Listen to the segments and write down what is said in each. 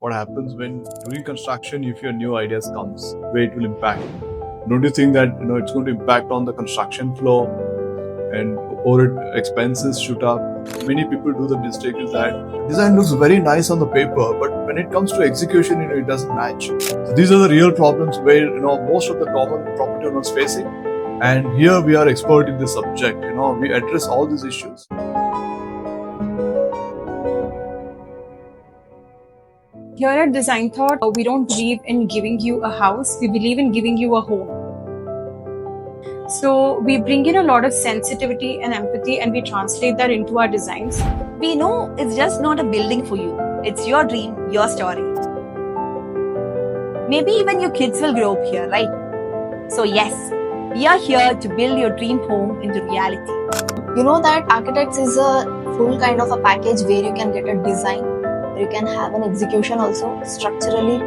what happens when during construction, if your new ideas comes, where it will impact. Don't you think that it's going to impact on the construction flow and over expenses shoot up? Many people do the mistake is that design looks very nice on the paper, but when it comes to execution, it doesn't match. So these are the real problems where most of the common property owners facing. And here we are expert in this subject. We address all these issues. Here at Design Thought, we don't believe in giving you a house, we believe in giving you a home. So we bring in a lot of sensitivity and empathy and we translate that into our designs. We know it's just not a building for you. It's your dream, your story. Maybe even your kids will grow up here, right? So yes, we are here to build your dream home into reality. You know that architects is a full kind of a package where you can get a design, where you can have an execution also, structurally,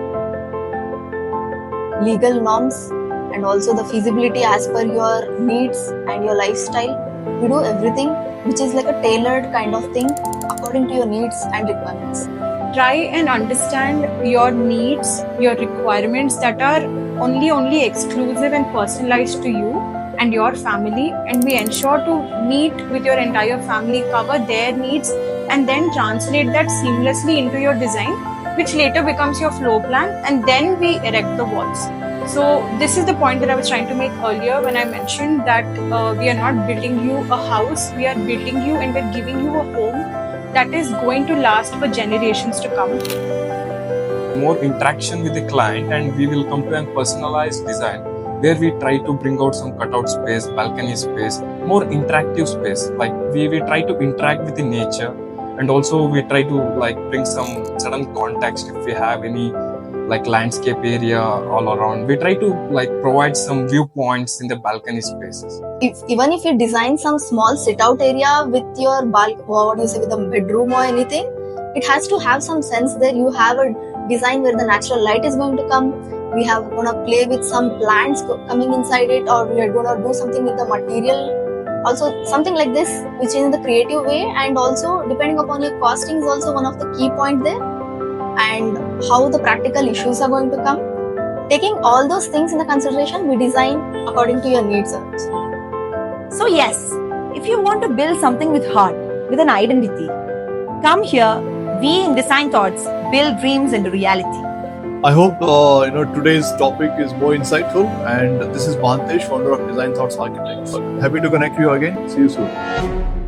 legal norms, and also the feasibility as per your needs and your lifestyle. We do everything which is like a tailored kind of thing according to your needs and requirements. Try and understand your needs, your requirements that are only exclusive and personalized to you and your family, and we ensure to meet with your entire family, cover their needs, and then translate that seamlessly into your design, which later becomes your floor plan, and then we erect the walls. So this is the point that I was trying to make earlier when I mentioned that we are not building you a house, we are building you and we're giving you a home that is going to last for generations to come. More interaction with the client, and we will come to a personalized design where we try to bring out some cutout space, balcony space, more interactive space. Like we try to interact with the nature, and also we try to bring some sudden context if we have any landscape area all around. We try to provide some viewpoints in the balcony spaces. Even if you design some small sit-out area with your with a bedroom or anything, it has to have some sense there. You have a design where the natural light is going to come. We have gonna play with some plants coming inside it, or we are gonna do something with the material. Also, something like this, which is in the creative way, and also depending upon your costing is also one of the key point there, and how the practical issues are going to come. Taking all those things into consideration, we design according to your needs also. So yes, if you want to build something with heart, with an identity, come here. We in Design Thoughts build dreams into reality. I hope today's topic is more insightful. And this is Bhantesh, founder of Design Thoughts Architects. Happy to connect you again. See you soon.